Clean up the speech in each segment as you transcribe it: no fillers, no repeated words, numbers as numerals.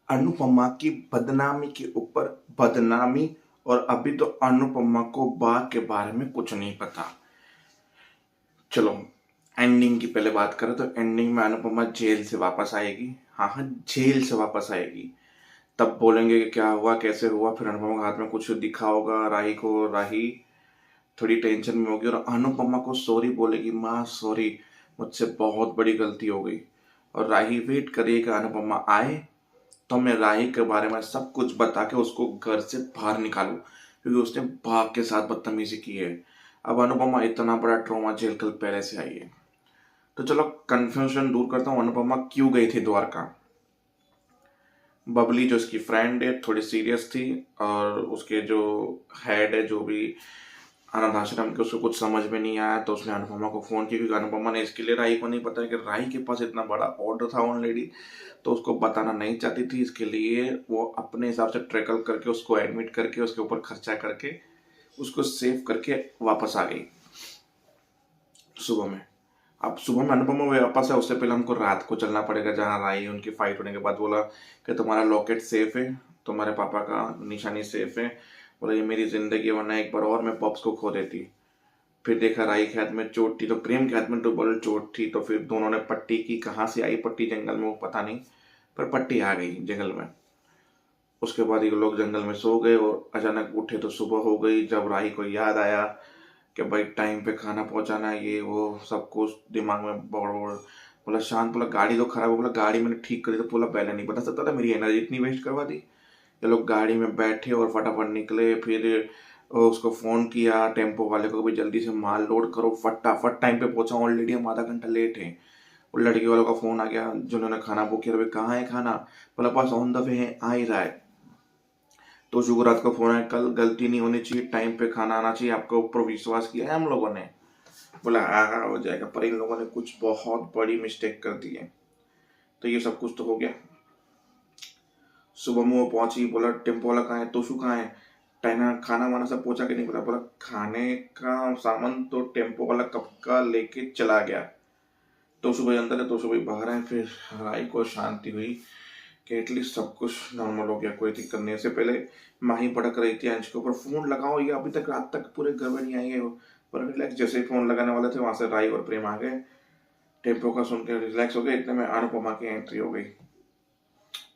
अनुपमा की बदनामी के ऊपर बदनामी। और अभी तो अनुपमा को बा के बारे में कुछ नहीं पता। चलो, एंडिंग की पहले बात करें तो एंडिंग में अनुपमा जेल से वापस आएगी। हाँ हाँ, जेल से वापस आएगी। तब बोलेंगे कि क्या हुआ, कैसे हुआ। फिर अनुपमा के हाथ में कुछ दिखा होगा राही को। राही थोड़ी टेंशन में होगी और अनुपमा को सॉरी बोलेगी, माँ सॉरी, मुझसे बहुत बड़ी गलती हो गई। और राही वेट करिए कि अनुपमा आए तो मैं राही के बारे में सब कुछ बता के उसको घर से बाहर निकालूं, क्योंकि उसने भाग के साथ बदतमीजी की है। अब अनुपमा इतना बड़ा ट्रॉमा झेल कर पहले से आई है। तो चलो कंफ्यूजन दूर करता हूँ, अनुपमा क्यों गई थी द्वारका। बबली जो उसकी फ्रेंड है थोड़ी सीरियस थी, और उसके जो हेड है जो भी अनाथ आश्रम के, उसको कुछ समझ में नहीं आया तो उसने अनुपमा को फोन किया, क्योंकि अनुपमा ने इसके लिए राही को नहीं पता है कि राही के पास इतना बड़ा ऑर्डर था ऑलरेडी, तो उसको बताना नहीं चाहती थी। इसके लिए वो अपने हिसाब से ट्रैकल करके उसको एडमिट करके उसके ऊपर खर्चा करके उसको सेव करके वापस आ गई सुबह में। अब सुबह में अनुपमा वापस है, उससे पहले हमको रात को चलना पड़ेगा, जहाँ राही उनकी फाइट होने के बाद बोला कि तुम्हारा लॉकेट सेफ है, तुम्हारे पापा का निशानी सेफ है। बोला ये मेरी जिंदगी, वरना एक बार और मैं पॉप्स को खो देती। फिर देखा राही के हाथ में चोट थी तो प्रेम के हाथ में डबल चोट थी, तो फिर दोनों ने पट्टी की। कहाँ से आई पट्टी जंगल में वो पता नहीं, पर पट्टी आ गई जंगल में। उसके बाद ये लोग जंगल में सो गए और अचानक उठे तो सुबह हो गई। जब राही को याद आया कि भाई टाइम पे खाना पहुंचाना है, ये वो सब कुछ दिमाग में बड़ बोला शांत, बोला गाड़ी तो खराब हो, बोला गाड़ी मैंने ठीक करी तो बोला पहले नहीं बता सकता था, मेरी एनर्जी इतनी वेस्ट करवा दी। ये लोग गाड़ी में बैठे और फटाफट निकले। फिर उसको फ़ोन किया टेम्पो वाले को भी, जल्दी से माल लोड करो, फटाफट टाइम पे पहुंचा, ऑलरेडी हम आधा घंटा लेट हैं। और लड़की वालों का फ़ोन आ गया जिन्होंने खाना बुक किया, भाई कहाँ है खाना, बोला बस ऑन द वे है, आ ही रहा है। तो शुक्रात का फ़ोन है, कल गलती नहीं होनी चाहिए, टाइम पे खाना आना चाहिए, आपके ऊपर विश्वास किया है हम लोगों ने। बोला हाँ हाँ हो जाएगा, पर इन लोगों ने कुछ बहुत बड़ी मिस्टेक कर दी है। तो ये सब कुछ तो हो गया। सुबह में वो पहुंची, बोला टेम्पो वाला कहाँ है, तोशु कहाँ है, टाइना खाना वाना सब पहुंचा के नहीं पता। बोला खाने का सामान तो टेम्पो वाला कब का लेके चला गया। तोशु भाई अंदर है, तोशु भाई बाहर है। फिर राई को शांति हुई कि एटलीस्ट सब कुछ नॉर्मल हो गया, कोई दिक्कत नहीं। से पहले माही भड़क रही थी अंश के ऊपर, फोन लगाओ, ये अभी तक रात तक पूरे घर में नहीं आई है। पर रिलैक्स, जैसे ही फोन लगाने वाले थे वहां से राई और प्रेम आ गए। टेम्पो का सुन के रिलैक्स हो गए, इतने में अनुपमा की एंट्री हो गई।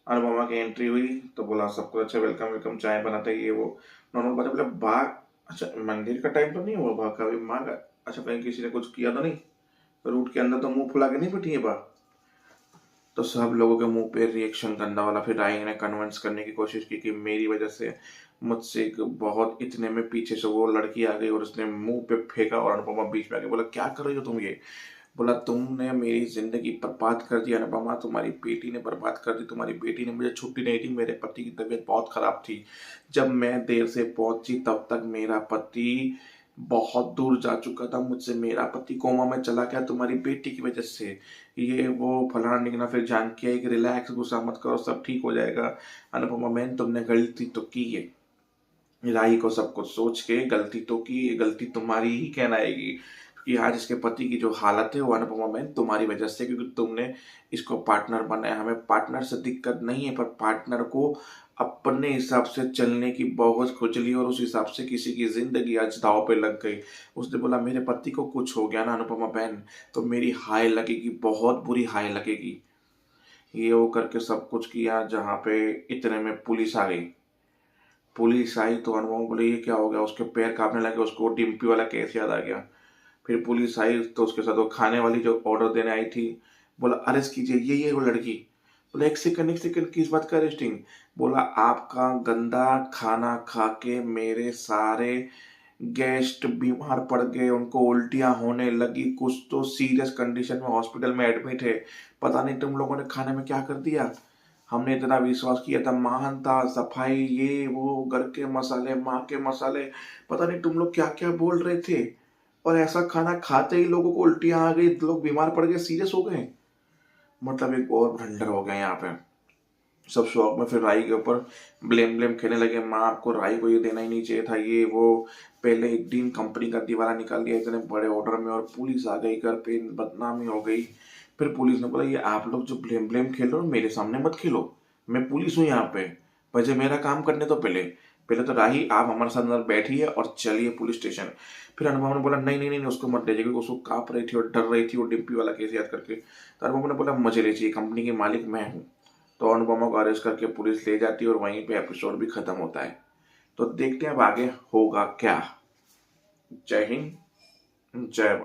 अनुपमा की एंट्री हुई तो बोला सबको अच्छा वेलकम वेलकम, चाय बनाते ही ये वो नॉर्मल बात है। बोला बा, अच्छा मंदिर का टाइम तो नहीं हुआ बा का, अभी माँ का, अच्छा कहीं किसी ने कुछ किया तो नहीं, रूट के अंदर तो मुंह फुला के नहीं बैठी है बा। तो सब लोगों के मुंह पे रिएक्शन करने वाला। फिर राय ने कन्विंस करने की कोशिश की कि मेरी वजह से मुझसे एक बहुत, इतने में पीछे से वो लड़की आ गई और उसने मुंह पे फेंका और अनुपमा बीच में आ गई। बोला क्या कर रही हो तुम ये। बोला तुमने मेरी जिंदगी बर्बाद कर दी अनुपमा, तुम्हारी बेटी ने बर्बाद कर दी। तुम्हारी बेटी ने मुझे छुट्टी नहीं दी, मेरे पति की तबीयत बहुत खराब थी, जब मैं देर से पहुंची तब तक मेरा पति बहुत दूर जा चुका था मुझसे, मेरा पति कोमा में चला गया तुम्हारी बेटी की वजह से। ये वो फलाना निकला। फिर जान के आई कि रिलैक्स, गुस्सा मत करो, सब ठीक हो जाएगा। अनुपमा मैन तुमने गलती तो की है, राही को सब कुछ सोच के गलती तो की, गलती तुम्हारी ही कहना आएगी कि आज इसके पति की जो हालत है वो अनुपमा बहन तुम्हारी वजह से, क्योंकि तुमने इसको पार्टनर बनाया। हमें पार्टनर से दिक्कत नहीं है, पर पार्टनर को अपने हिसाब से चलने की बहुत खुजली, और उस हिसाब से किसी की जिंदगी आज दाव पे लग गई। उसने बोला मेरे पति को कुछ हो गया ना अनुपमा बहन, तो मेरी हाय लगेगी, बहुत बुरी हाय लगेगी। ये वो करके सब कुछ किया, जहाँ पे इतने में पुलिस आ गई। पुलिस आई तो अनुपमा बोले ये क्या हो गया, उसके पैर कांपने लगे, उसको डिम्पी वाला केस याद आ गया। फिर पुलिस आई तो उसके साथ वो खाने वाली जो ऑर्डर देने आई थी, बोला अरेस्ट कीजिए, ये वो लड़की। बोला एक सेकंड किस बात का अरेस्टिंग। बोला आपका गंदा खाना खा के मेरे सारे गेस्ट बीमार पड़ गए, उनको उल्टियां होने लगी, कुछ तो सीरियस कंडीशन में हॉस्पिटल में एडमिट है। पता नहीं तुम लोगों ने खाने में क्या कर दिया। हमने इतना विश्वास किया था, महानता, सफाई, ये वो, घर के मसाले, माँ के मसाले, पता नहीं तुम लोग क्या क्या बोल रहे थे। और ऐसा खाना खाते ही लोगों को उल्टियां आ गई, लोग बीमार पड़ गए, सीरियस हो गए। मतलब एक और भंडर हो गया यहाँ पे। सब शौक में फिर राई के ऊपर ब्लेम ब्लेम खेलने लगे, माँ आपको राई को ये देना ही नहीं चाहिए था, ये वो, पहले एक दिन कंपनी का दीवारा निकाल दिया इतने बड़े ऑर्डर में, और पुलिस आ गई, घर पे बदनामी हो गई। फिर पुलिस ने बोला ये आप लोग जो ब्लेम ब्लेम खेल रहे हो मेरे सामने मत खेलो, मैं पुलिस हूँ यहाँ पे, मुझे मेरा काम करने तो पहले पहले तो राही आप हमारे साथ अंदर बैठिए और चलिए पुलिस स्टेशन। फिर अनुपमा ने बोला नहीं नहीं नहीं उसको मत ले जाइए, क्योंकि उसको काँप रही थी और डर रही थी वो डिम्पी वाला केस याद करके। तो अनुपमा ने बोला मुझे ले चाहिए, कंपनी के मालिक मैं हूँ। तो अनुपमा को अरेस्ट करके पुलिस ले जाती है और वहीं पे एपिसोड भी खत्म होता है। तो देखते हैं अब आगे होगा क्या। जय हिंद, जय भारत।